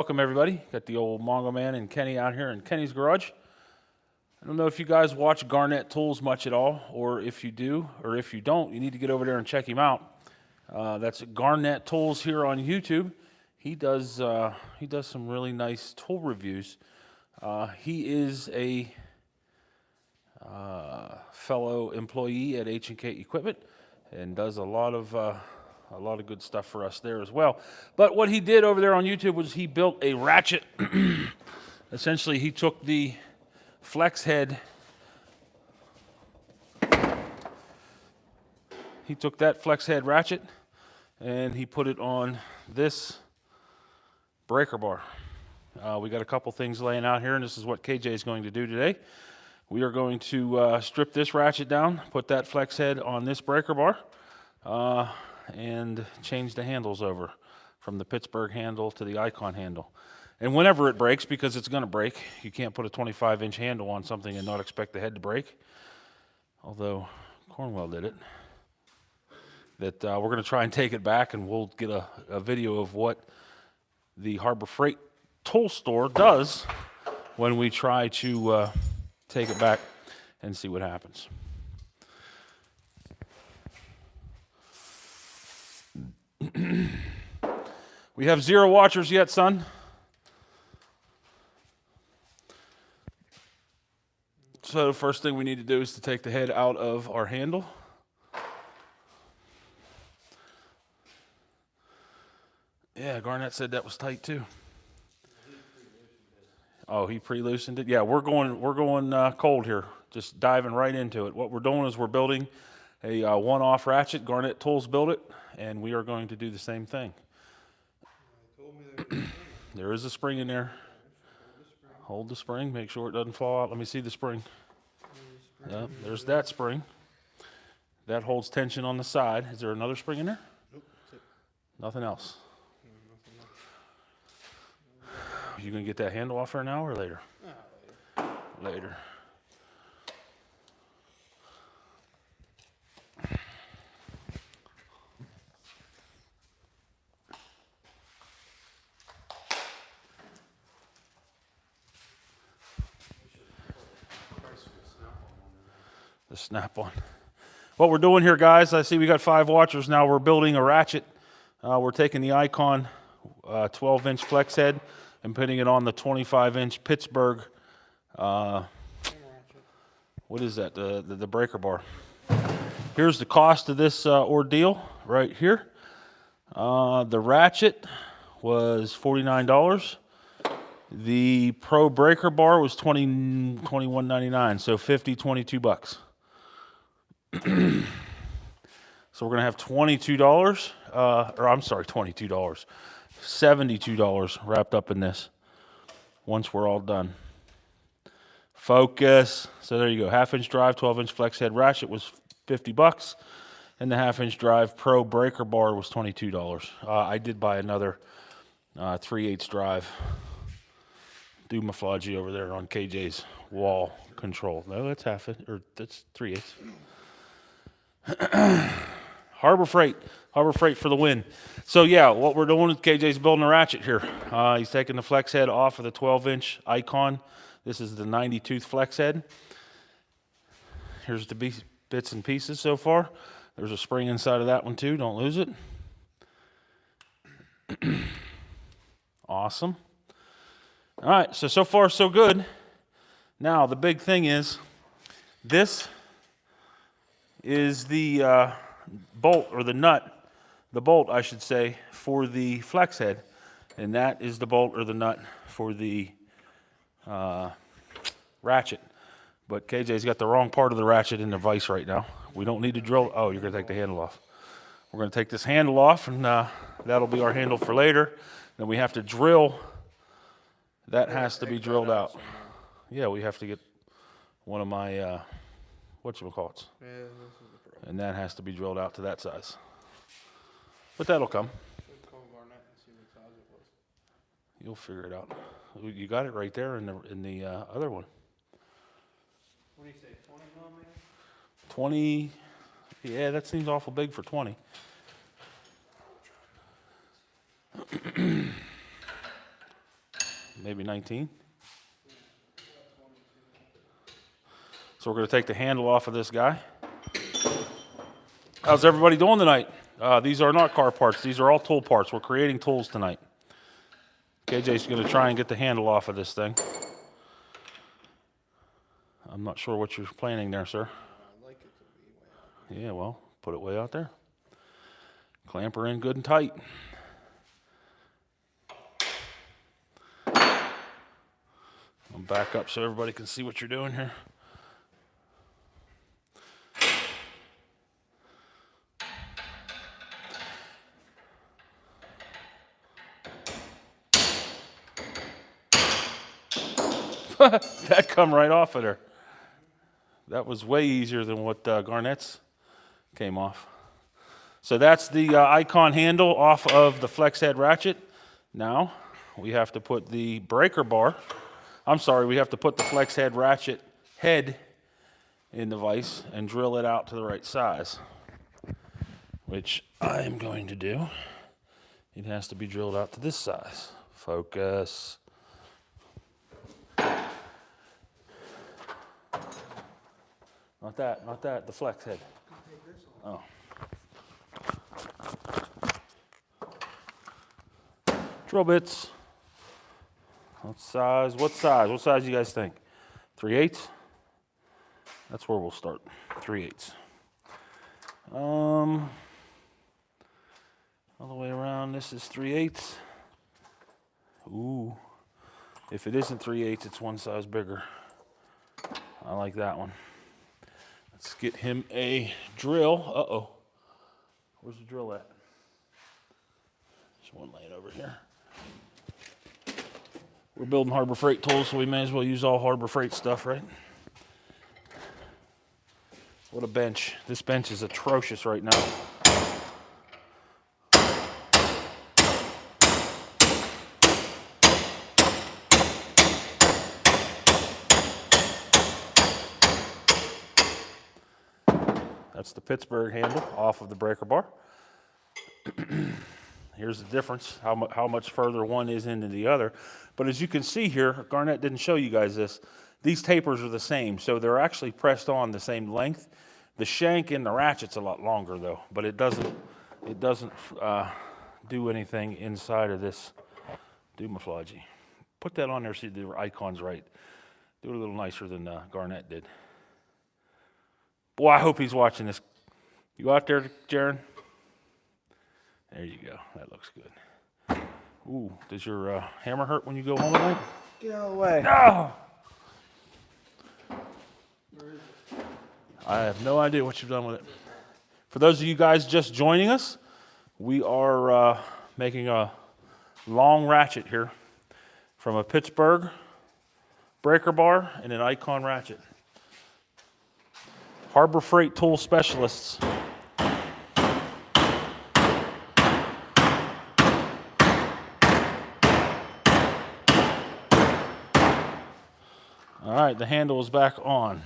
Welcome everybody. Got the old Mongo Man and Kenny out here in Kenny's garage. I don't know if you guys watch Garnet Tools much at all, or if you do, or if you don't, you need to get over there and check him out. That's Garnet Tools here on YouTube. He does some really nice tool reviews. He is a fellow employee at H&K Equipment and does a lot of good stuff for us there as well. But what he did over there on YouTube was he built a ratchet. Essentially, he took the flex head. He took that flex head ratchet and he put it on this breaker bar. We got a couple things laying out here, and this is what KJ is going to do today. We are going to strip this ratchet down, put that flex head on this breaker bar, and change the handles over from the Pittsburgh handle to the Icon handle. And whenever it breaks, because it's going to break, you can't put a 25-inch handle on something and not expect the head to break. Although Cornwell did it. That we're going to try and take it back, and we'll get a video of what the Harbor Freight tool store does when we try to take it back and see what happens. We have 0 watchers yet, son. So the first thing we need to do is to take the head out of our handle. Yeah, Garnet said that was tight too. Oh, he pre-loosened it? Yeah, we're going cold here. Just diving right into it. What we're doing is we're building a one-off ratchet. Garnet Tools built it, and we are going to do the same thing. There is a spring in there. Hold the spring. Make sure it doesn't fall out. Let me see the spring. Yep, there's that spring. That holds tension on the side. Is there another spring in there? Nope. Nothing else. You gonna get that handle off there now or later? Later. The snap-on. What we're doing here, guys, I see we got 5 watchers now. We're building a ratchet. We're taking the Icon 12-inch flex head and putting it on the 25-inch Pittsburgh, what is that, the breaker bar. Here's the cost of this ordeal right here. The ratchet was $49. The Pro breaker bar was $21.99, so $22. So we're going to have $22, or I'm sorry, $22. $72 wrapped up in this once we're all done. Focus. So there you go. 1/2-inch drive, 12-inch flex head ratchet was $50, and the 1/2-inch drive Pro breaker bar was $22. I did buy another 3/8 drive Dumaflogy over there on KJ's wall control. No, that's 1/2, or that's 3/8. Harbor Freight for the win. So yeah, what we're doing is KJ's building a ratchet here. He's taking the flex head off of the 12-inch Icon. This is the 90-tooth flex head. Here's the bits and pieces so far. There's a spring inside of that one too. Don't lose it. Awesome. All right, so far so good. Now the big thing is, this is the bolt, or the nut, the bolt I should say, for the flex head, and that is the bolt or the nut for the ratchet. But KJ's got the wrong part of the ratchet in the vise right now. We don't need to drill. Oh, you're going to take the handle off. We're going to take this handle off, and that'll be our handle for later. Then we have to drill. That has to be drilled out. Yeah, we have to get one of my whatchamacallits. Yeah, this is the pro. And that has to be drilled out to that size. But that'll come. Call Garnet and see what size it was. You'll figure it out. You got it right there in the other one. What do you say, 20 millimeter? 20. Yeah, that seems awful big for 20. maybe 19. So we're going to take the handle off of this guy. How's everybody doing tonight? These are not car parts. These are all tool parts. We're creating tools tonight. KJ's going to try and get the handle off of this thing. I'm not sure what you're planning there, sir. I'd like it to be way out. Yeah, well, put it way out there. Clamp her in good and tight. I'll back up so everybody can see what you're doing here. That come right off of there. That was way easier than what Garnet's came off. So that's the icon handle off of the flex head ratchet. Now we have to put the breaker bar. We have to put the flex head ratchet head in the vise and drill it out to the right size, which I am going to do. It has to be drilled out to this size. Focus. Not that, the flex head. Oh. Drill bits. What size do you guys think? 3/8? That's where we'll start. 3/8. All the way around, this is 3/8. Ooh. If it isn't 3/8, it's one size bigger. I like that one. Let's get him a drill. Uh-oh. Where's the drill at? There's one laying over here. We're building Harbor Freight tools, so we may as well use all Harbor Freight stuff, right? What a bench. This bench is atrocious right now. That's the Pittsburgh handle off of the breaker bar. Here's the difference, how much further one is into the other. But as you can see here, Garnet didn't show you guys this. These tapers are the same, so they're actually pressed on the same length. The shank in the ratchet's a lot longer though, but it doesn't do anything inside of this Dumaflogy. Put that on there so the icon's right. Do it a little nicer than Garnet did. Boy, I hope he's watching this. You out there, Jaron? There you go. That looks good. Ooh, does your hammer hurt when you go home at night? Get out of the way. No! Where is it? I have no idea what you've done with it. For those of you guys just joining us, we are making a long ratchet here from a Pittsburgh breaker bar and an icon ratchet. Harbor Freight tool specialists. All right, the handle is back on.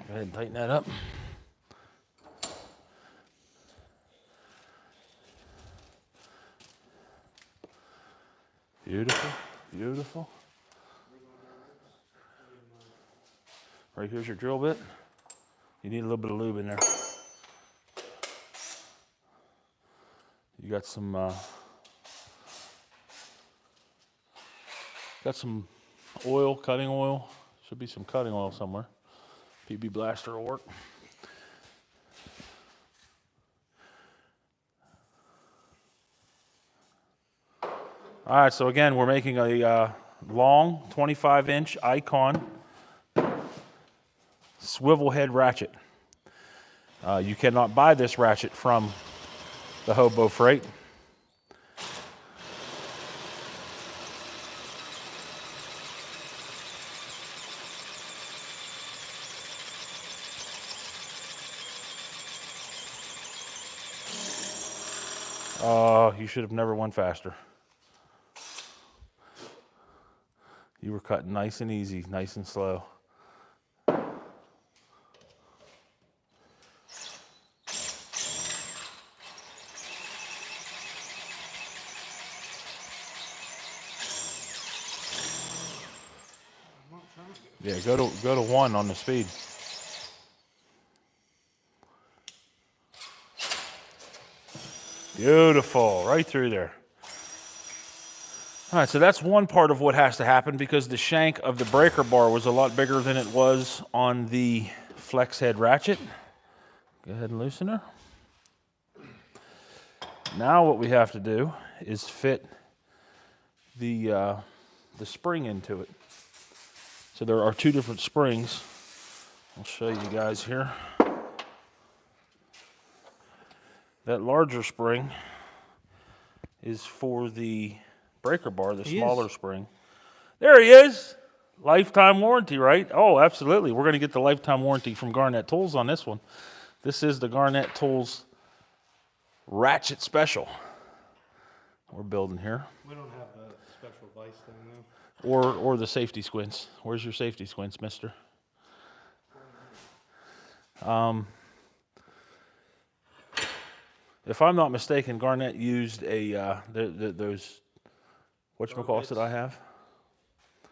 Go ahead and tighten that up. Beautiful, beautiful. Right here's your drill bit. You need a little bit of lube in there. You got some oil, cutting oil. Should be some cutting oil somewhere. PB Blaster will work. All right, so again, we're making a long 25-inch icon swivel head ratchet. You cannot buy this ratchet from the Hobo Freight. You should have never went faster. You were cutting nice and easy, nice and slow. Yeah, go to 1 on the speed. Beautiful, right through there. All right, so that's one part of what has to happen because the shank of the breaker bar was a lot bigger than it was on the flex head ratchet. Go ahead and loosen her. Now what we have to do is fit the spring into it. So there are 2 different springs. I'll show you guys here. That larger spring is for the breaker bar, the smaller spring. There he is. Lifetime warranty, right? Oh, absolutely. We're going to get the lifetime warranty from Garnet Tools on this one. This is the Garnet Tools Ratchet Special we're building here. We don't have the special vice thing though. Or the safety squints. Where's your safety squints, mister? If I'm not mistaken, Garnet used those whatchamacalls that I have.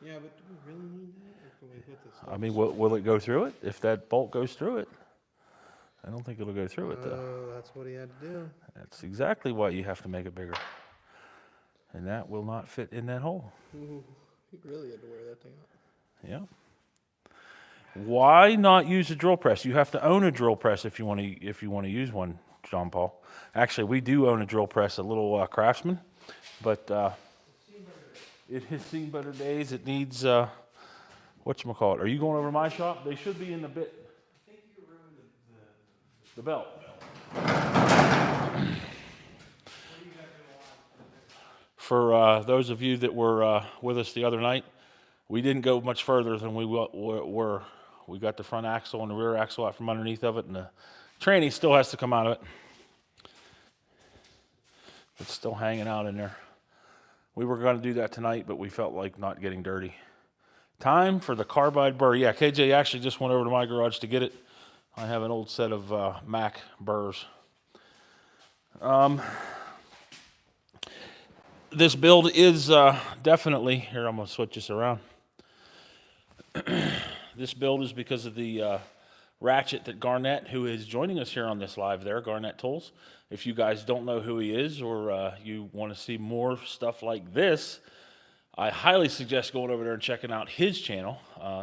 Yeah, but do we really need that? Or can we hit this? I mean, will it go through it? If that bolt goes through it, I don't think it'll go through it, though. Oh, that's what he had to do. That's exactly why you have to make it bigger. And that will not fit in that hole. Ooh, he really had to wear that thing out. Yeah. Why not use a drill press? You have to own a drill press if you want to use one, John Paul. Actually, we do own a drill press, a little Craftsman, but it has seen better days. It needs whatchamacallit. Are you going over to my shop? They should be in the bit. I think you ruined the The belt. For those of you that were with us the other night, we didn't go much further than we were. We got the front axle and the rear axle out from underneath of it, and the tranny still has to come out of it. It's still hanging out in there. We were going to do that tonight, but we felt like not getting dirty. Time for the carbide burr. Yeah, KJ actually just went over to my garage to get it. I have an old set of Mac burrs. This build is definitely, here I'm going to switch this around. This build is because of the Ratchet that Garnet, who is joining us here on this live there, Garnet Tools. If you guys don't know who he is or you want to see more stuff like this, I highly suggest going over there and checking out his channel.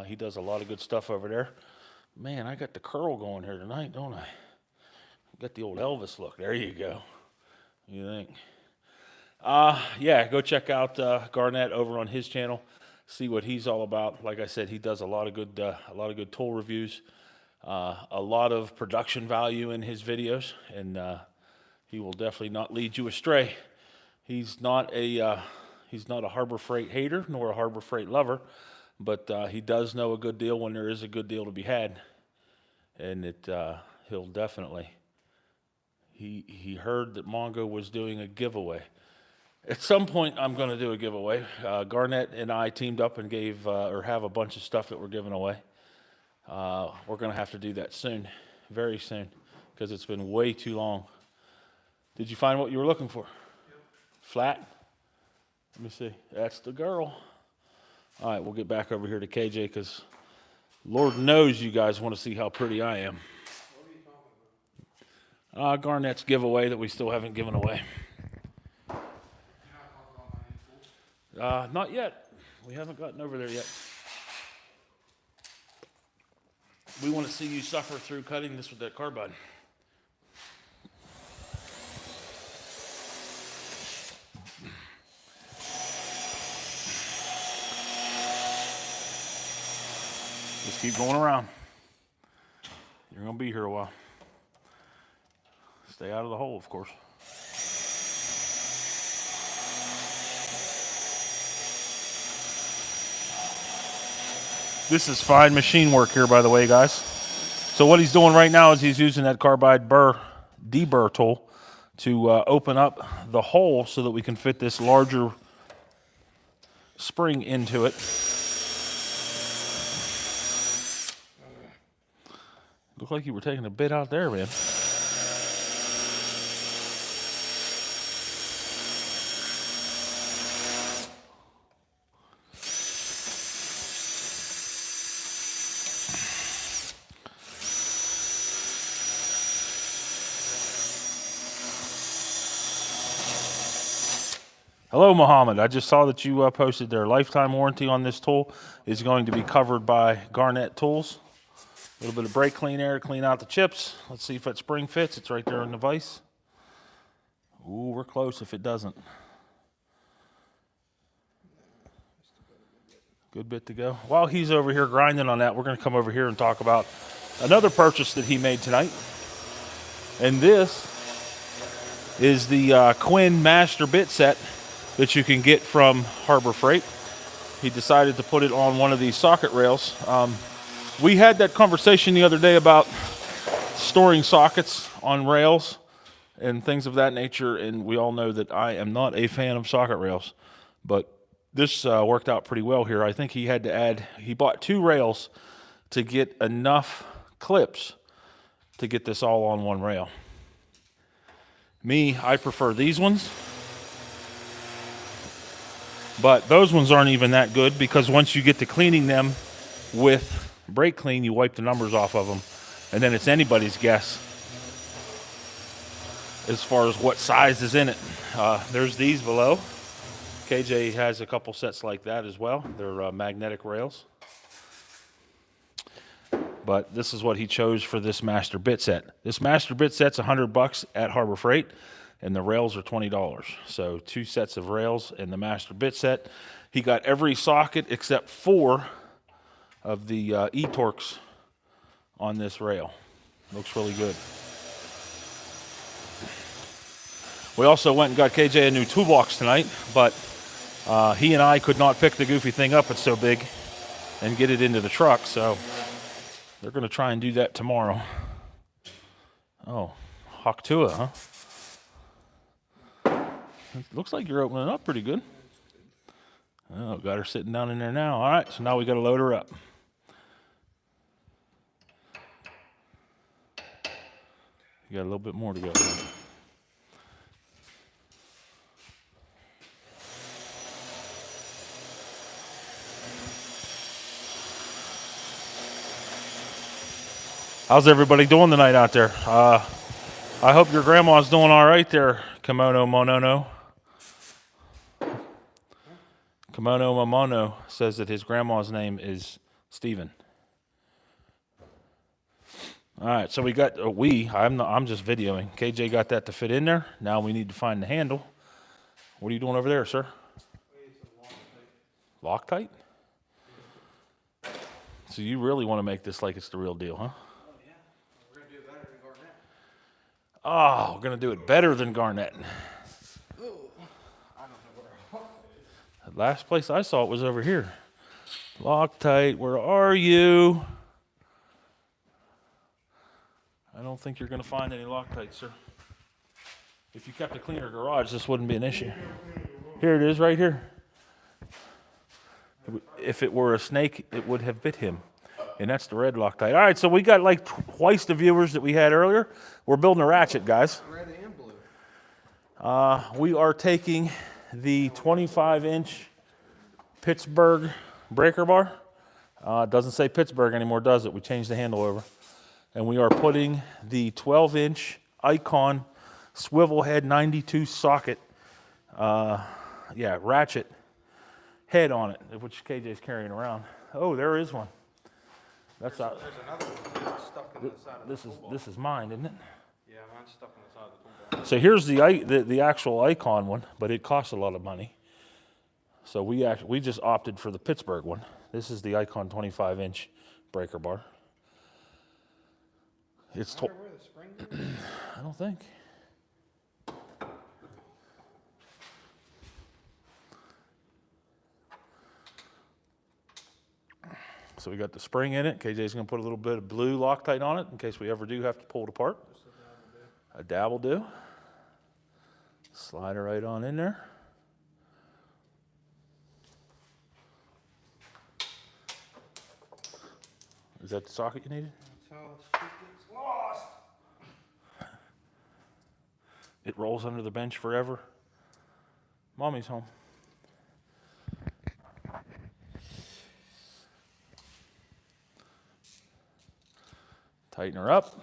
He does a lot of good stuff over there. Man, I got the curl going here tonight, don't I? Got the old Elvis look. There you go. You think? Yeah, go check out Garnet over on his channel. See what he's all about. Like I said, he does a lot of good tool reviews, a lot of production value in his videos, and he will definitely not lead you astray. He's not a Harbor Freight hater nor a Harbor Freight lover, but he does know a good deal when there is a good deal to be had, and he'll definitely. He heard that Mongo was doing a giveaway. At some point, I'm going to do a giveaway. Garnet and I teamed up and gave or have a bunch of stuff that we're giving away. We're going to have to do that soon, very soon, because it's been way too long. Did you find what you were looking for? Yep. Flat? Let me see. That's the girl. All right, we'll get back over here to KJ because Lord knows you guys want to see how pretty I am. What are you talking about? Garnet's giveaway that we still haven't given away. Not yet. We haven't gotten over there yet. We want to see you suffer through cutting this with that carbide. Just keep going around. You're going to be here a while. Stay out of the hole, of course. This is fine machine work here, by the way, guys. So what he's doing right now is he's using that carbide deburr tool to open up the hole so that we can fit this larger spring into it. Looked like you were taking a bit out there, man. Hello, Mohammed. I just saw that you posted their lifetime warranty on this tool is going to be covered by Garnet Tools. A little bit of brake clean air to clean out the chips. Let's see if that spring fits. It's right there in the vise. Ooh, we're close if it doesn't. Good bit to go. While he's over here grinding on that, we're going to come over here and talk about another purchase that he made tonight. And this is the Quinn Master Bit Set that you can get from Harbor Freight. He decided to put it on one of these socket rails. We had that conversation the other day about storing sockets on rails and things of that nature, and we all know that I am not a fan of socket rails, but this worked out pretty well here. I think he had to add, he bought 2 rails to get enough clips to get this all on one rail. Me, I prefer these ones, but those ones aren't even that good because once you get to cleaning them with brake clean, you wipe the numbers off of them, and then it's anybody's guess as far as what size is in it. There's these below. KJ has a couple sets like that as well. They're magnetic rails. But this is what he chose for this master bit set. This master bit set's $100 at Harbor Freight, and the rails are $20. So 2 sets of rails in the master bit set. He got every socket except 4 of the E-Torques on this rail. Looks really good. We also went and got KJ a new toolbox tonight, but he and I could not pick the goofy thing up, it's so big, and get it into the truck, so they're going to try and do that tomorrow. Oh, Hawktua, huh? It looks like you're opening up pretty good. Oh, got her sitting down in there now. All right, so now we got to load her up. You got a little bit more to go. How's everybody doing tonight out there? I hope your grandma's doing all right there, Kimono Monono. Kimono Momono says that his grandma's name is Stephen. All right, so we got I'm just videoing. KJ got that to fit in there. Now we need to find the handle. What are you doing over there, sir? Loctite? So you really want to make this like it's the real deal, huh? Oh, we're going to do it better than Garnet. The last place I saw it was over here. Loctite, where are you? I don't think you're going to find any Loctite, sir. If you kept a cleaner garage, this wouldn't be an issue. Here it is, right here. If it were a snake, it would have bit him. And that's the red Loctite. All right, so we got like twice the viewers that we had earlier. We're building a Ratchet, guys. Red and blue. We are taking the 25-inch Pittsburgh breaker bar. It doesn't say Pittsburgh anymore, does it? We changed the handle over. And we are putting the 12-inch Icon swivel head 92 socket, Ratchet head on it, which KJ's carrying around. Oh, there is one. That's There's another one stuck in the side of the toolbox. This is mine, isn't it? Yeah, mine's stuck in the side of the toolbox. So here's the actual Icon one, but it costs a lot of money. So we just opted for the Pittsburgh one. This is the Icon 25-inch breaker bar. It's Where the spring is? I don't think. So we got the spring in it. KJ's going to put a little bit of blue Loctite on it in case we ever do have to pull it apart. A dab will do. Slide it right on in there. Is that the socket you needed? That's how shit gets lost. It rolls under the bench forever. Mommy's home. Tighten her up.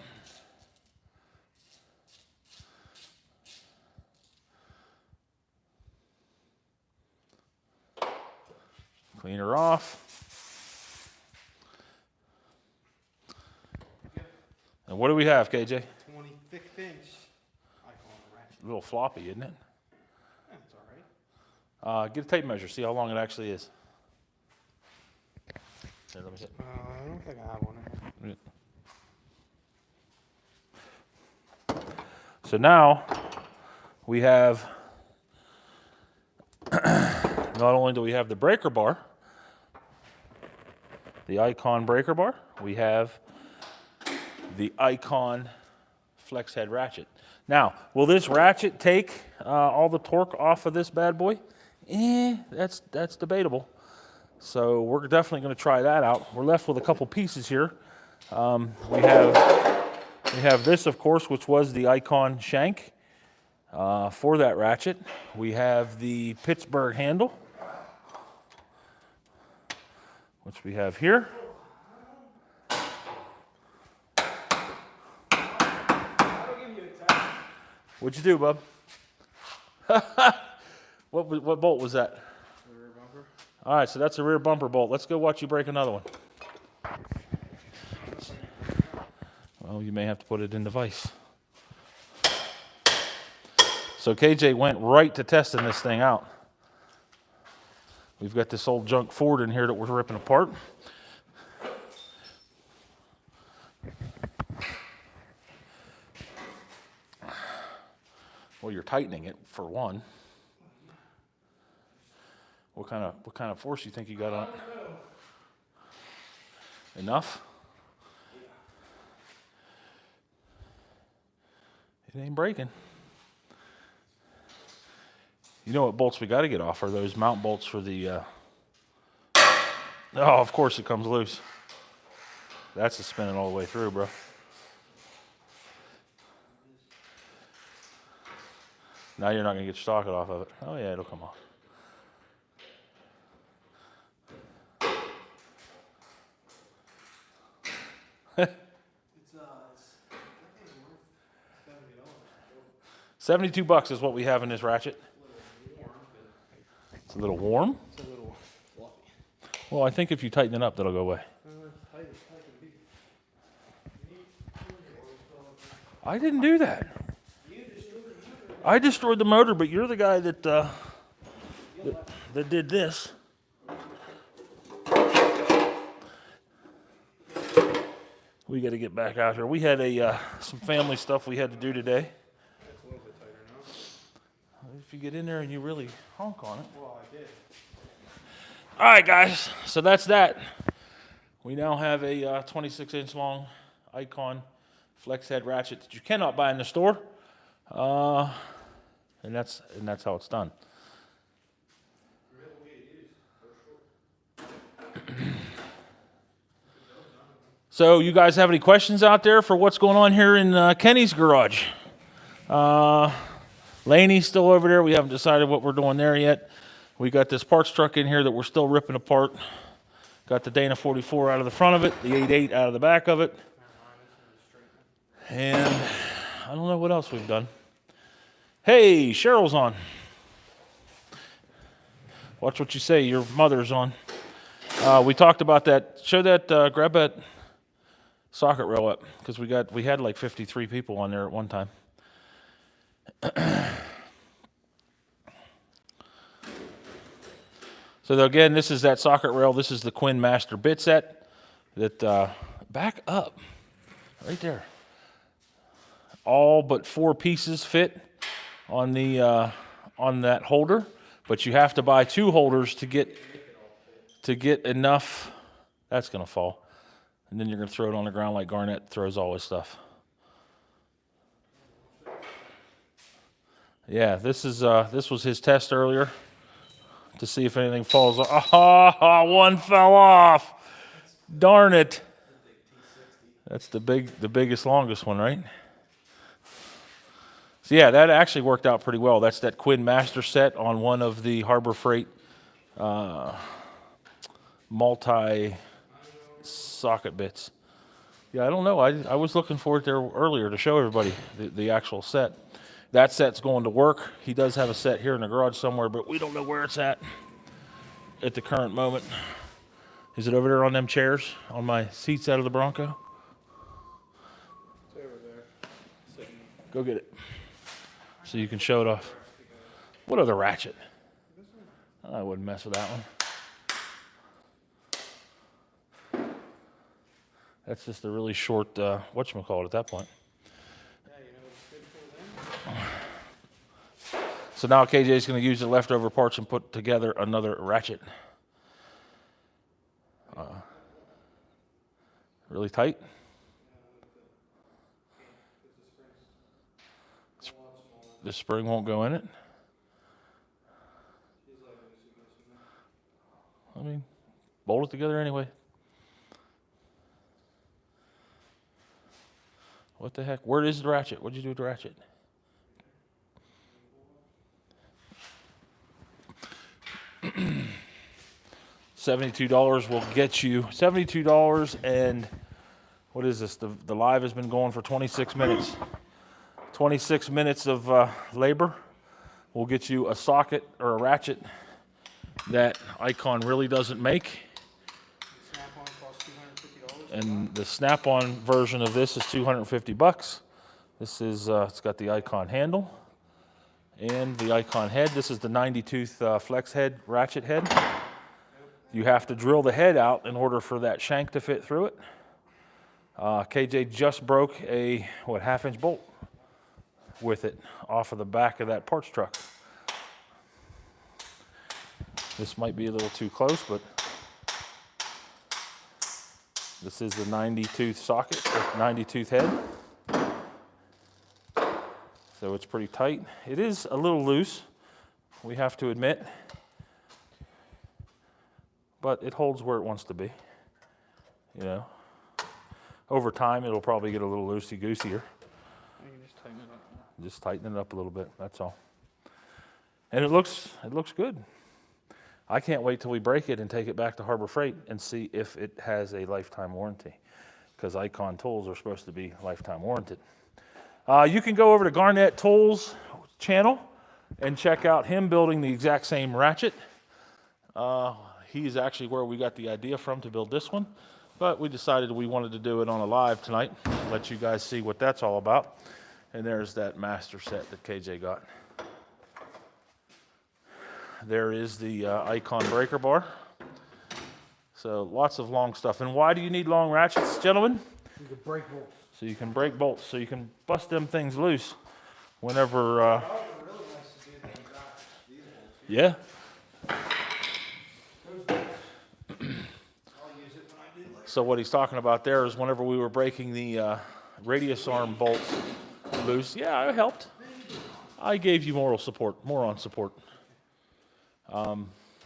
Clean her off. And what do we have, KJ? 25th inch icon ratchet. A little floppy, isn't it? That's all right. Get a tape measure, see how long it actually is. Here, let me hit. I don't think I have one. So now we have, not only do we have the breaker bar, the icon breaker bar, we have the icon flex head ratchet. Now, will this ratchet take all the torque off of this bad boy? That's debatable. So we're definitely going to try that out. We're left with a couple pieces here. We have this, of course, which was the icon shank for that ratchet. We have the Pittsburgh handle, which we have here. What'd you do, bub? What bolt was that? The rear bumper. All right, so that's a rear bumper bolt. Let's go watch you break another one. Well, you may have to put it in the vise. So KJ went right to testing this thing out. We've got this old junk Ford in here that we're ripping apart. Well, you're tightening it for one. What kind of force you think you got on it? Enough? It ain't breaking. You know what bolts we got to get off are those mount bolts for the. Oh, of course it comes loose. That's a spinning all the way through, bro. Now you're not going to get your socket off of it. Oh yeah, it'll come off. $72 is what we have in this ratchet. It's a little warm. It's a little fluffy. Well, I think if you tighten it up, that'll go away. I didn't do that. I destroyed the motor, but you're the guy that did this. We got to get back out here. We had some family stuff we had to do today. It's a little bit tighter now. If you get in there and you really honk on it. Well, I did. All right, guys. So that's that. We now have a 26-inch long icon flex head ratchet that you cannot buy in the store. And that's how it's done. So you guys have any questions out there for what's going on here in Kenny's garage? Laney's still over there. We haven't decided what we're doing there yet. We got this parts truck in here that we're still ripping apart. Got the Dana 44 out of the front of it, the 88 out of the back of it. And I don't know what else we've done. Hey, Cheryl's on. Watch what you say. Your mother's on. We talked about that. Show that. Grab that socket rail up because we had like 53 people on there at one time. So again, this is that socket rail. This is the Quinn Master bit set. That back up, right there. All but 4 pieces fit on the on that holder, but you have to buy 2 holders to get enough. That's gonna fall, and then you're gonna throw it on the ground like Garnet throws all his stuff. Yeah, this was his test earlier to see if anything falls off. Ah, one fell off. Darn it. That's the biggest, longest one, right? So yeah, that actually worked out pretty well. That's that Quinn Master set on one of the Harbor Freight multi-socket bits. Yeah, I don't know. I was looking for it there earlier to show everybody the actual set. That set's going to work. He does have a set here in the garage somewhere, but we don't know where it's at. at the current moment. Is it over there on them chairs on my seats out of the Bronco? It's over there. Sitting. Go get it so you can show it off. What other ratchet? I wouldn't mess with that one. That's just a really short, whatchamacallit at that point. Yeah, you know what's good for them? So now KJ's going to use the leftover parts and put together another ratchet. Really tight. The spring won't go in it. I mean, bolt it together anyway. What the heck? Where is the ratchet? What'd you do with the ratchet? $72 will get you $72, and what is this? The live has been going for 26 minutes. 26 minutes of labor will get you a socket or a ratchet that Icon really doesn't make. Snap-on costs $250. And the snap-on version of this is $250. This is it's got the Icon handle and the Icon head. This is the 90-tooth flex head ratchet head. You have to drill the head out in order for that shank to fit through it. KJ just broke a half-inch bolt with it off of the back of that parts truck. This might be a little too close, but this is the 90-tooth socket, 90-tooth head. So it's pretty tight. It is a little loose, we have to admit, but it holds where it wants to be. You know, over time it'll probably get a little loosey-gooseier. You can just tighten it up. Just tighten it up a little bit, that's all. And it looks good. I can't wait till we break it and take it back to Harbor Freight and see if it has a lifetime warranty, because Icon tools are supposed to be lifetime warranted. You can go over to Garnet Tools channel and check out him building the exact same ratchet. He's actually where we got the idea from to build this one, but we decided we wanted to do it on a live tonight, let you guys see what that's all about. And there's that master set that KJ got. There is the Icon breaker bar. So lots of long stuff. And why do you need long ratchets, gentlemen? You can break bolts. So you can break bolts, so you can bust them things loose whenever. Really nice to do them back. These bolts. Yeah. Those bolts. I'll use it when I do later. So what he's talking about there is whenever we were breaking the radius arm bolts loose. Yeah, I helped. I gave you moron support.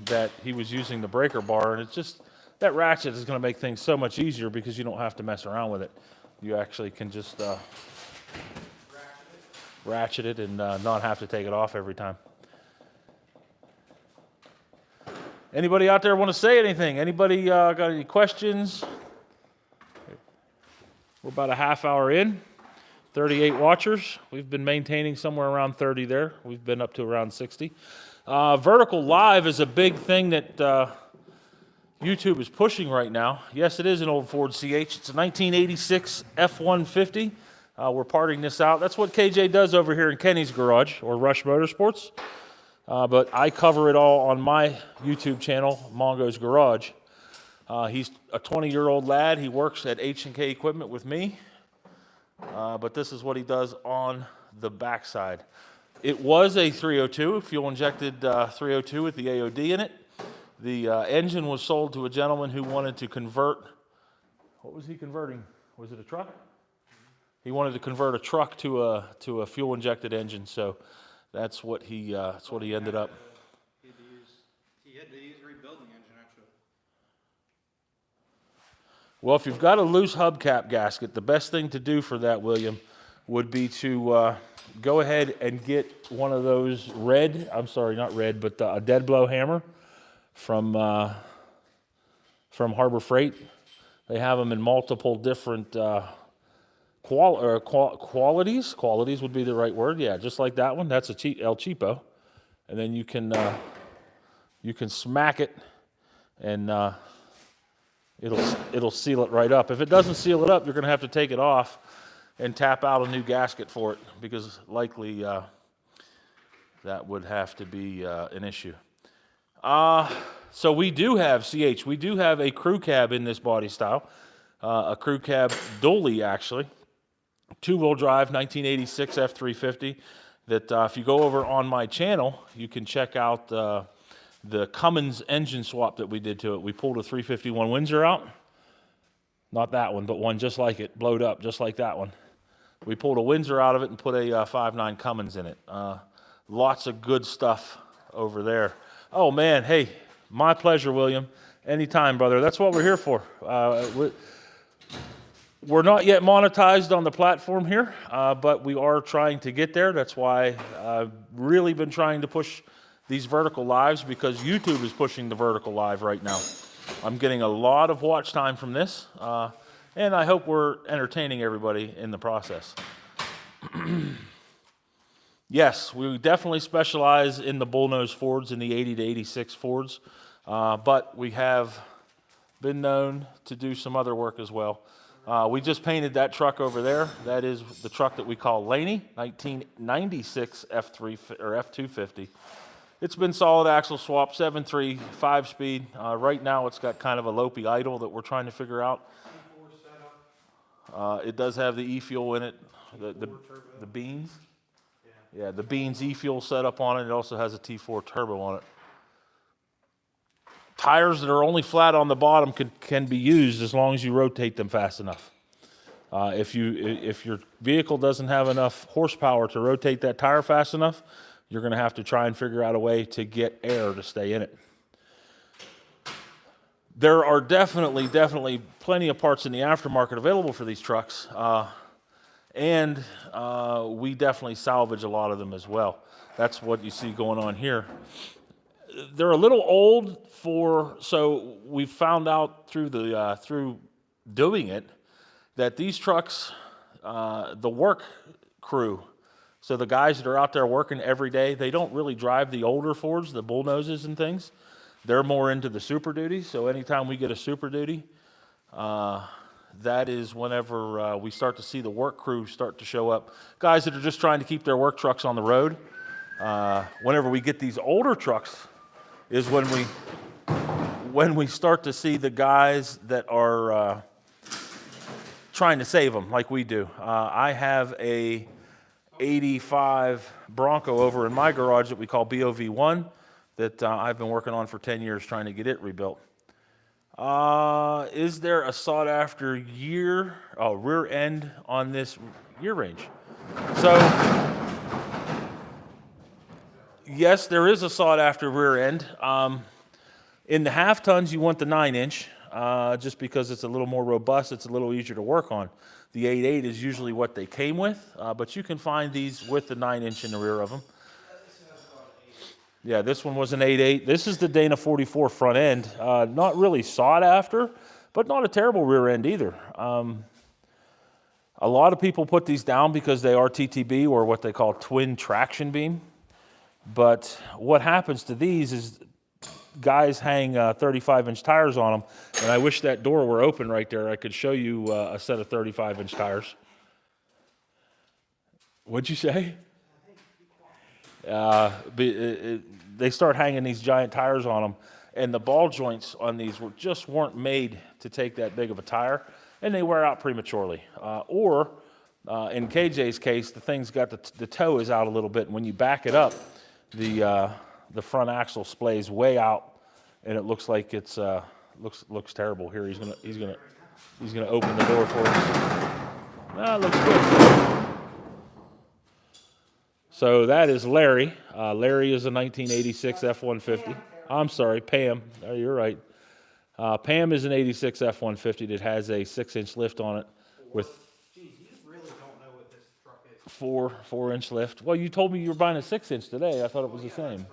That he was using the breaker bar, and it's just that ratchet is going to make things so much easier because you don't have to mess around with it. You actually can just ratchet it and not have to take it off every time. Anybody out there want to say anything? Anybody got any questions? We're about a half hour in, 38 watchers. We've been maintaining somewhere around 30 there. We've been up to around 60. Vertical live is a big thing that YouTube is pushing right now. Yes, it is an old Ford CH. It's a 1986 F-150. We're parting this out. That's what KJ does over here in Kenny's garage, or Rush Motorsports. But I cover it all on my YouTube channel, Mongo's Garage. He's a 20-year-old lad. He works at H&K Equipment with me. But this is what he does on the backside. It was a 302, fuel-injected 302 with the AOD in it. The engine was sold to a gentleman who wanted to convert. What was he converting? Was it a truck? He wanted to convert a truck to a fuel-injected engine, so that's what he ended up. He had to use rebuilding engine actually. Well, if you've got a loose hubcap gasket, the best thing to do for that, William, would be to go ahead and get one of those a dead blow hammer from Harbor Freight. They have them in multiple different qualities. Qualities would be the right word. Yeah, just like that one. That's a El Cheapo, and then you can smack it and it'll seal it right up. If it doesn't seal it up, you're going to have to take it off and tap out a new gasket for it, because likely that would have to be an issue. So we do have we do have a crew cab in this body style, a crew cab dually actually, two-wheel drive 1986 F350. That if you go over on my channel, you can check out the Cummins engine swap that we did to it. We pulled a 351 Windsor out, not that one, but one just like it, blowed up just like that one. We pulled a Windsor out of it and put a 5.9 Cummins in it. Lots of good stuff over there. Oh man, hey, my pleasure, William. Anytime, brother. That's what we're here for. We're not yet monetized on the platform here, but we are trying to get there. That's why I've really been trying to push these vertical lives, because YouTube is pushing the vertical live right now. I'm getting a lot of watch time from this, and I hope we're entertaining everybody in the process. Yes, we definitely specialize in the bullnose Fords, in the 80 to 86 Fords, but we have been known to do some other work as well. We just painted that truck over there. That is the truck that we call Laney, 1996 F3 or F250. It's been solid axle swap, 7.3, 5-speed. Right now it's got kind of a lopey idle that we're trying to figure out. It does have the e-fuel in it, the beans. Yeah, the beans e-fuel setup on it. It also has a T4 turbo on it. Tires that are only flat on the bottom can be used as long as you rotate them fast enough. If your vehicle doesn't have enough horsepower to rotate that tire fast enough, you're going to have to try and figure out a way to get air to stay in it. There are definitely plenty of parts in the aftermarket available for these trucks, and we definitely salvage a lot of them as well. That's what you see going on here. They're a little old so we found out through doing it that these trucks, the work crew, so the guys that are out there working every day, they don't really drive the older Fords, the bullnoses and things. They're more into the Super Duty. So anytime we get a Super Duty, that is whenever we start to see the work crew start to show up. Guys that are just trying to keep their work trucks on the road. Whenever we get these older trucks is when we start to see the guys that are trying to save them like we do. I have a 85 Bronco over in my garage that we call BOV1 that I've been working on for 10 years trying to get it rebuilt. Is there a sought-after rear end on this year range? So, yes, there is a sought-after rear end. In the half tons, you want the 9-inch, just because it's a little more robust. It's a little easier to work on. The 8.8 is usually what they came with, but you can find these with the 9-inch in the rear of them. Yeah, this one was an 8.8. This is the Dana 44 front end. Not really sought after, but not a terrible rear end either. A lot of people put these down because they are TTB, or what they call twin traction beam. But what happens to these is guys hang 35-inch tires on them, and I wish that door were open right there. I could show you a set of 35-inch tires. What'd you say? They start hanging these giant tires on them, and the ball joints on these just weren't made to take that big of a tire, and they wear out prematurely. Or in KJ's case, the thing's got the toe is out a little bit, and when you back it up, the front axle splays way out, and it looks like it's looks terrible. Here he's gonna open the door for us. It looks good. So that is Larry. Larry is a 1986 F-150. I'm sorry, Pam. Oh, you're right. Pam is an 86 F-150 that has a 6-inch lift on it with. Geez, you really don't know what this truck is. 4-inch lift. Well, you told me you were buying a 6-inch today. I thought it was the same.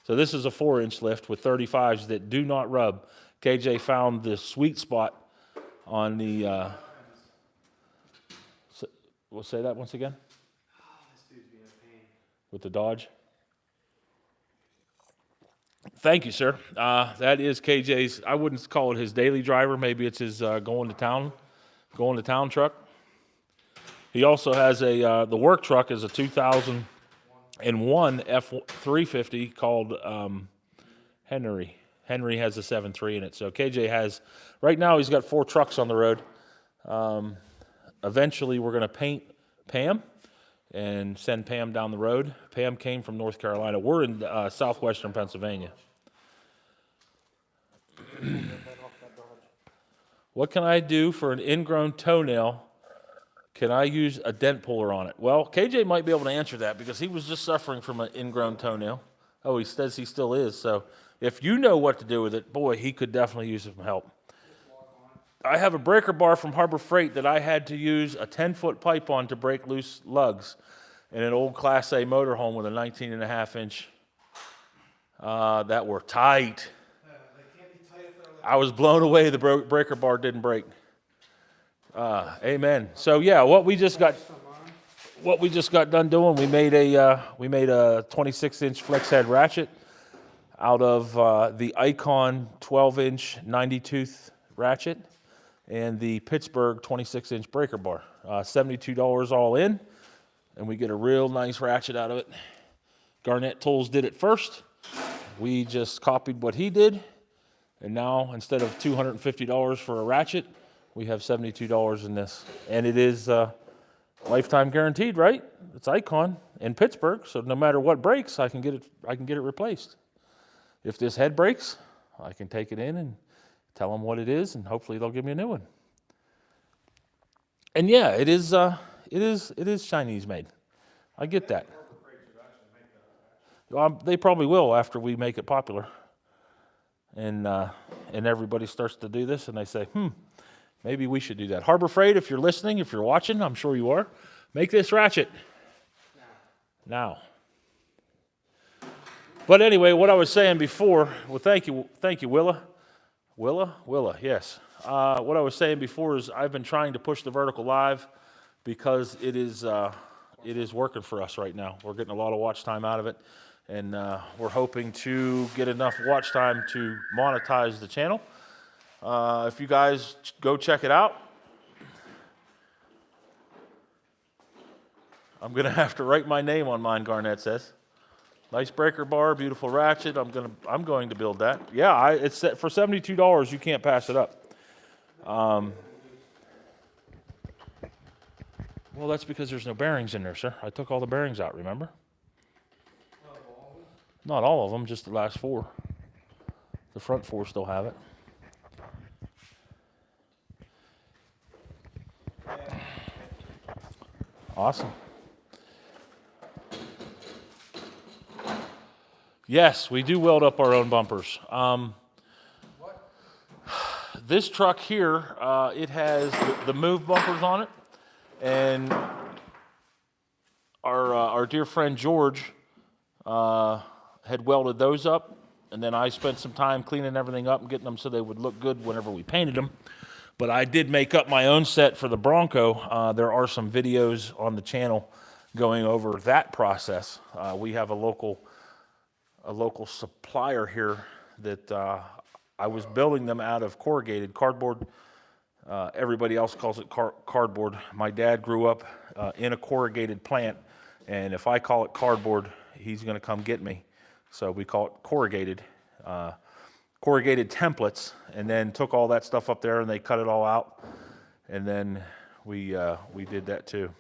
So this is a 4-inch lift with 35s that do not rub. KJ found the sweet spot on the. We'll say that once again. This dude's being a pain. With the Dodge. Thank you, sir. That is KJ's. I wouldn't call it his daily driver. Maybe it's his going to town truck. He also has the work truck is a 2001 F350 called Henry. Henry has a 7.3 in it. So KJ has, right now he's got 4 trucks on the road. Eventually we're going to paint Pam and send Pam down the road. Pam came from North Carolina. We're in southwestern Pennsylvania. What can I do for an ingrown toenail? Can I use a dent puller on it? Well, KJ might be able to answer that because he was just suffering from an ingrown toenail. Oh, he says he still is. So if you know what to do with it, boy, he could definitely use some help. I have a breaker bar from Harbor Freight that I had to use a 10-foot pipe on to break loose lugs in an old Class A motorhome with a 19.5-inch. That were tight. I was blown away the breaker bar didn't break. Amen. So yeah, what we just got done doing, we made a 26-inch flex head ratchet out of the Icon 12-inch 90-tooth ratchet and the Pittsburgh 26-inch breaker bar. $72 all in, and we get a real nice ratchet out of it. Garnet Tools did it first. We just copied what he did, and now instead of $250 for a ratchet, we have $72 in this, and it is lifetime guaranteed, right? It's Icon in Pittsburgh, so no matter what breaks, I can get it replaced. If this head breaks, I can take it in and tell them what it is, and hopefully they'll give me a new one. And yeah, it is Chinese made. I get that. They probably will after we make it popular, and everybody starts to do this, and they say, maybe we should do that. Harbor Freight, if you're listening, if you're watching, I'm sure you are, make this ratchet now. But anyway, what I was saying before, well, thank you, Willa, yes. What I was saying before is I've been trying to push the vertical live because it is working for us right now. We're getting a lot of watch time out of it, and we're hoping to get enough watch time to monetize the channel. If you guys go check it out, I'm going to have to write my name on mine, Garnet says. Nice breaker bar, beautiful ratchet. I'm going to build that. Yeah, it's set for $72. You can't pass it up. Well, that's because there's no bearings in there, sir. I took all the bearings out, remember? Not all of them, just the last 4. The front 4 still have it. Awesome. Yes, we do weld up our own bumpers. This truck here, it has the move bumpers on it, and our dear friend George had welded those up, and then I spent some time cleaning everything up and getting them so they would look good whenever we painted them. But I did make up my own set for the Bronco. There are some videos on the channel going over that process. We have a local supplier here that I was building them out of corrugated cardboard. Everybody else calls it cardboard. My dad grew up in a corrugated plant, and if I call it cardboard, he's going to come get me. So we call it corrugated templates, and then took all that stuff up there and they cut it all out, and then we did that too.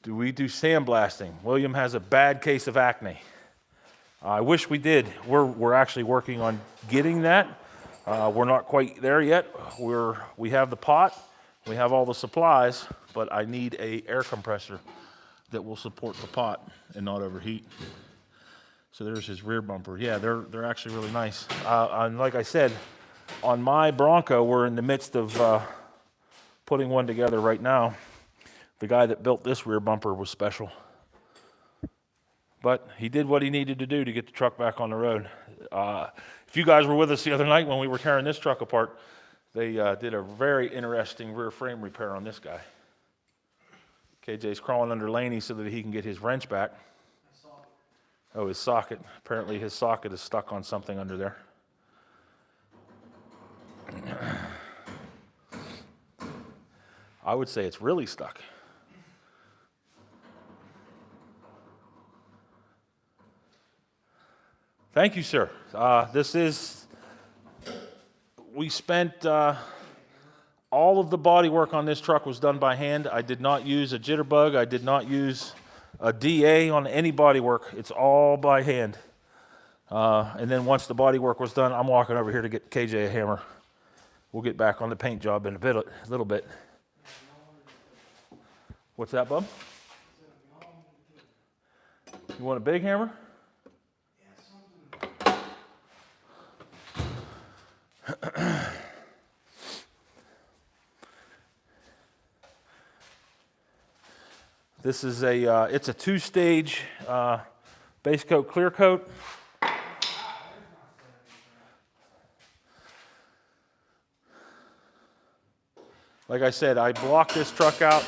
Do we do sandblasting? William has a bad case of acne. I wish we did. We're actually working on getting that. We're not quite there yet. We have the pot, we have all the supplies, but I need a air compressor that will support the pot and not overheat. So there's his rear bumper. Yeah, they're actually really nice. And like I said, on my Bronco, we're in the midst of putting one together right now. The guy that built this rear bumper was special. But he did what he needed to do to get the truck back on the road. If you guys were with us the other night when we were tearing this truck apart, they did a very interesting rear frame repair on this guy. KJ's crawling under Laney so that he can get his wrench back. Oh, his socket. Apparently his socket is stuck on something under there. I would say it's really stuck. Thank you, sir. We spent, all of the body work on this truck was done by hand. I did not use a jitterbug. I did not use a DA on any body work. It's all by hand. And then once the body work was done, I'm walking over here to get KJ a hammer. We'll get back on the paint job in a little bit. What's that, bub? You want a big hammer? This is it's a two-stage base coat, clear coat. Like I said, I blocked this truck out.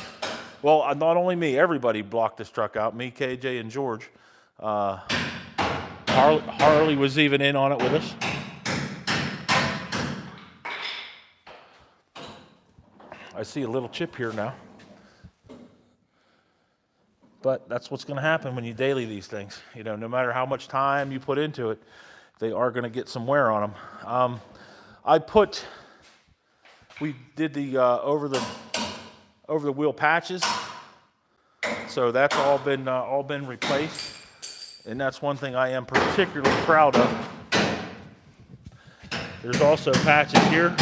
Well, not only me, everybody blocked this truck out. Me, KJ, and George. Harley was even in on it with us. I see a little chip here now. But that's what's going to happen when you daily these things. You know, no matter how much time you put into it, they are going to get some wear on them. We did the over the wheel patches, so that's all been replaced, and that's one thing I am particularly proud of. There's also patches here.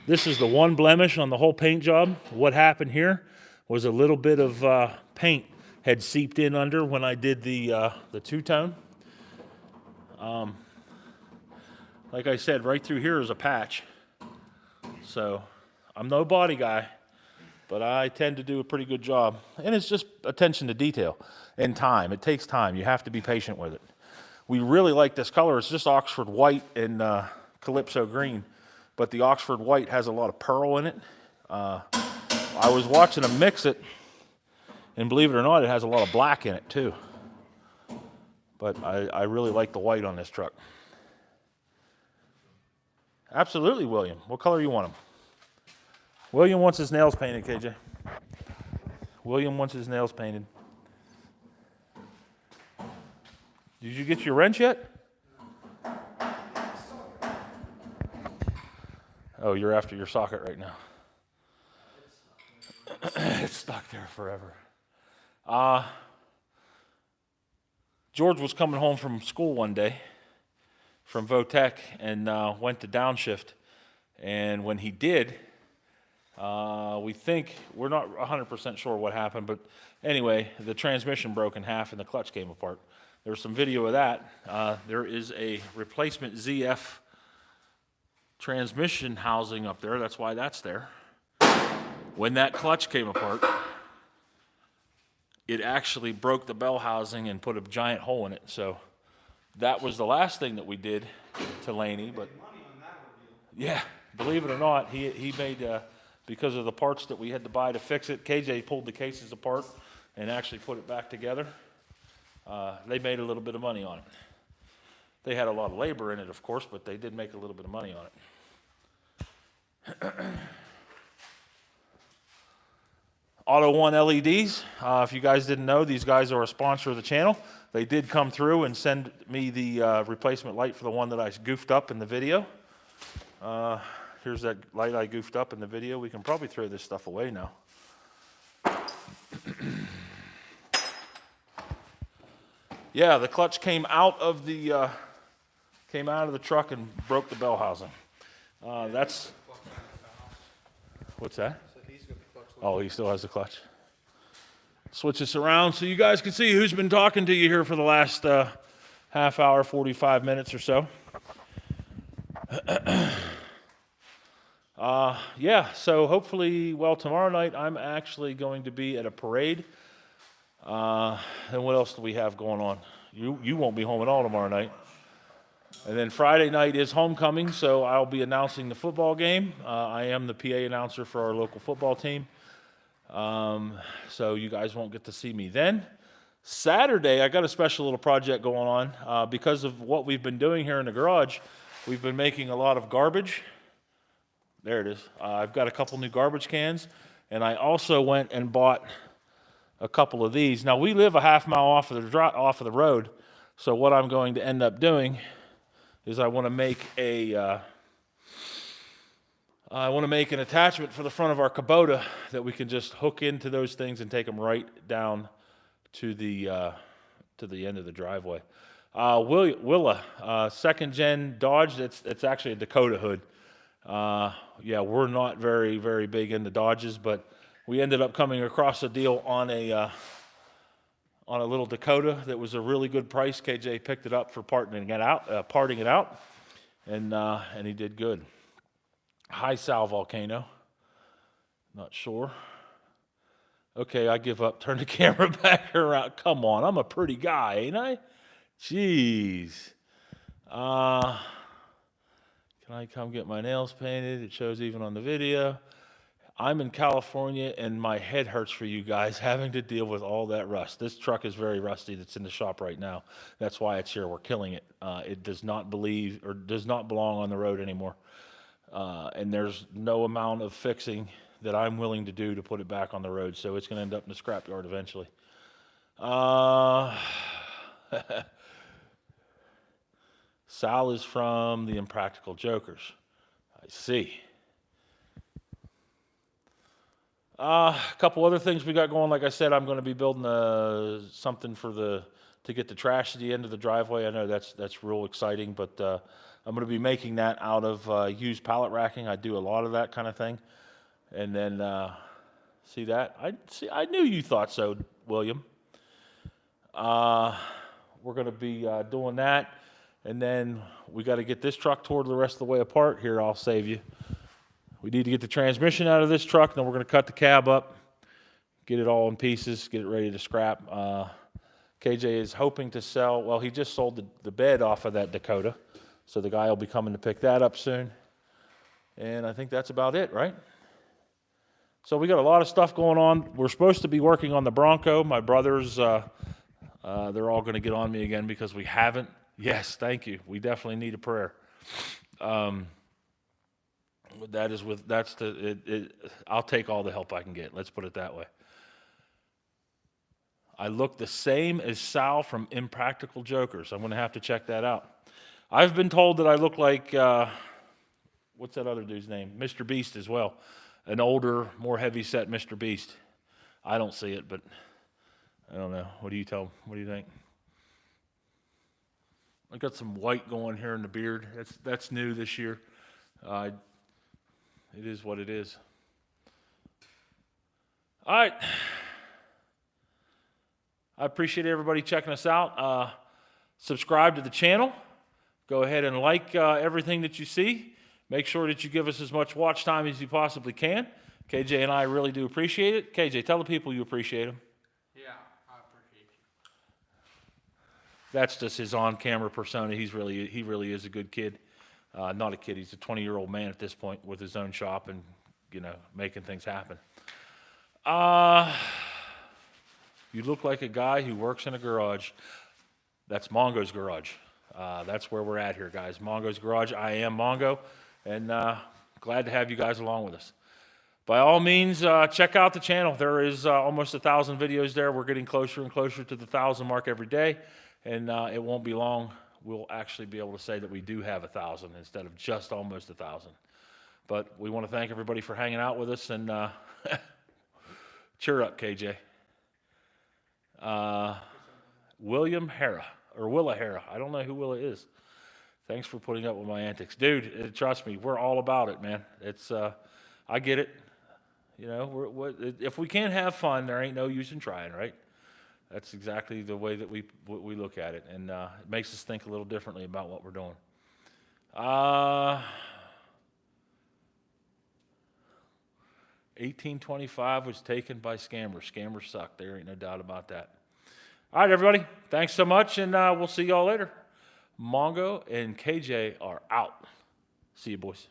This is the one blemish on the whole paint job. What happened here was a little bit of paint had seeped in under when I did the two-tone. Like I said, right through here is a patch. So I'm no body guy, but I tend to do a pretty good job. And it's just attention to detail and time. It takes time. You have to be patient with it. We really like this color. It's just Oxford white and Calypso green, but the Oxford white has a lot of pearl in it. I was watching them mix it, and believe it or not, it has a lot of black in it too. But I really like the white on this truck. Absolutely, William. What color you want them? William wants his nails painted, KJ. William wants his nails painted. Did you get your wrench yet? Oh, you're after your socket right now. It's stuck there forever. George was coming home from school one day from Votech and went to downshift. And when he did, we're not 100% sure what happened, but anyway, the transmission broke in half and the clutch came apart. There's some video of that. There is a replacement ZF transmission housing up there. That's why that's there. When that clutch came apart, it actually broke the bell housing and put a giant hole in it. So that was the last thing that we did to Laney. But yeah, believe it or not, he made, because of the parts that we had to buy to fix it, KJ pulled the cases apart and actually put it back together. They made a little bit of money on it. They had a lot of labor in it, of course, but they did make a little bit of money on it. Auto One LEDs. If you guys didn't know, these guys are a sponsor of the channel. They did come through and send me the replacement light for the one that I goofed up in the video. Here's that light I goofed up in the video. We can probably throw this stuff away now. Yeah, the clutch came out of the truck and broke the bell housing. What's that? Oh, he still has the clutch. Switch this around so you guys can see who's been talking to you here for the last half hour, 45 minutes or so. Yeah, so hopefully, tomorrow night I'm actually going to be at a parade. And what else do we have going on? You won't be home at all tomorrow night. And then Friday night is homecoming, so I'll be announcing the football game. I am the PA announcer for our local football team. So you guys won't get to see me then. Saturday, I got a special little project going on because of what we've been doing here in the garage. We've been making a lot of garbage. There it is. I've got a couple new garbage cans, and I also went and bought a couple of these. Now, we live a half mile off of the road, so what I'm going to end up doing is I want to make an attachment for the front of our Kubota that we can just hook into those things and take them right down to the end of the driveway. Willa, second gen Dodge. It's actually a Dakota hood. Yeah, we're not very, very big into Dodges, but we ended up coming across a deal on a little Dakota that was a really good price. KJ picked it up for parting it out, and he did good. High Sal Volcano. Not sure. Okay, I give up. Turn the camera back around. Come on, I'm a pretty guy, ain't I? Jeez. Can I come get my nails painted? It shows even on the video. I'm in California, and my head hurts for you guys having to deal with all that rust. This truck is very rusty. That's in the shop right now. That's why it's here. We're killing it. It does not belong on the road anymore. And there's no amount of fixing that I'm willing to do to put it back on the road, so it's going to end up in the scrapyard eventually. Sal is from the Impractical Jokers. I see. A couple other things we got going. Like I said, I'm going to be building something to get the trash to the end of the driveway. I know that's real exciting, but I'm going to be making that out of used pallet racking. I do a lot of that kind of thing. And then, see that? I knew you thought so, William. We're going to be doing that. And then we got to get this truck toward the rest of the way apart. Here, I'll save you. We need to get the transmission out of this truck. Then we're going to cut the cab up, get it all in pieces, get it ready to scrap. KJ is hoping to sell, well, he just sold the bed off of that Dakota. So the guy will be coming to pick that up soon. And I think that's about it, right? So we got a lot of stuff going on. We're supposed to be working on the Bronco. My brothers, they're all going to get on me again because we haven't. Yes, thank you. We definitely need a prayer. I'll take all the help I can get. Let's put it that way. I look the same as Sal from Impractical Jokers. I'm going to have to check that out. I've been told that I look like, what's that other dude's name? Mr. Beast as well. An older, more heavy-set Mr. Beast. I don't see it, but I don't know. What do you think? I got some white going here in the beard. That's new this year. It is what it is. All right. I appreciate everybody checking us out. Subscribe to the channel. Go ahead and like everything that you see. Make sure that you give us as much watch time as you possibly can. KJ and I really do appreciate it. KJ, tell the people you appreciate them. Yeah, I appreciate you. That's just his on-camera persona. He really is a good kid. Not a kid. He's a 20-year-old man at this point with his own shop and, making things happen. You look like a guy who works in a garage. That's Mongo's Garage. That's where we're at here, guys. Mongo's Garage. I am Mongo, and glad to have you guys along with us. By all means, check out the channel. There is almost 1,000 videos there. We're getting closer and closer to the 1,000 mark every day, and it won't be long. We'll actually be able to say that we do have 1,000 instead of just almost 1,000. But we want to thank everybody for hanging out with us, and cheer up, KJ. William Hara, or Willa Hara. I don't know who Willa is. Thanks for putting up with my antics. Dude, trust me, we're all about it, man. It's, I get it. If we can't have fun, there ain't no use in trying, right? That's exactly the way that we look at it, and it makes us think a little differently about what we're doing. 1825 was taken by scammers. Scammers suck. There ain't no doubt about that. All right, everybody. Thanks so much, and we'll see y'all later. Mongo and KJ are out. See you, boys.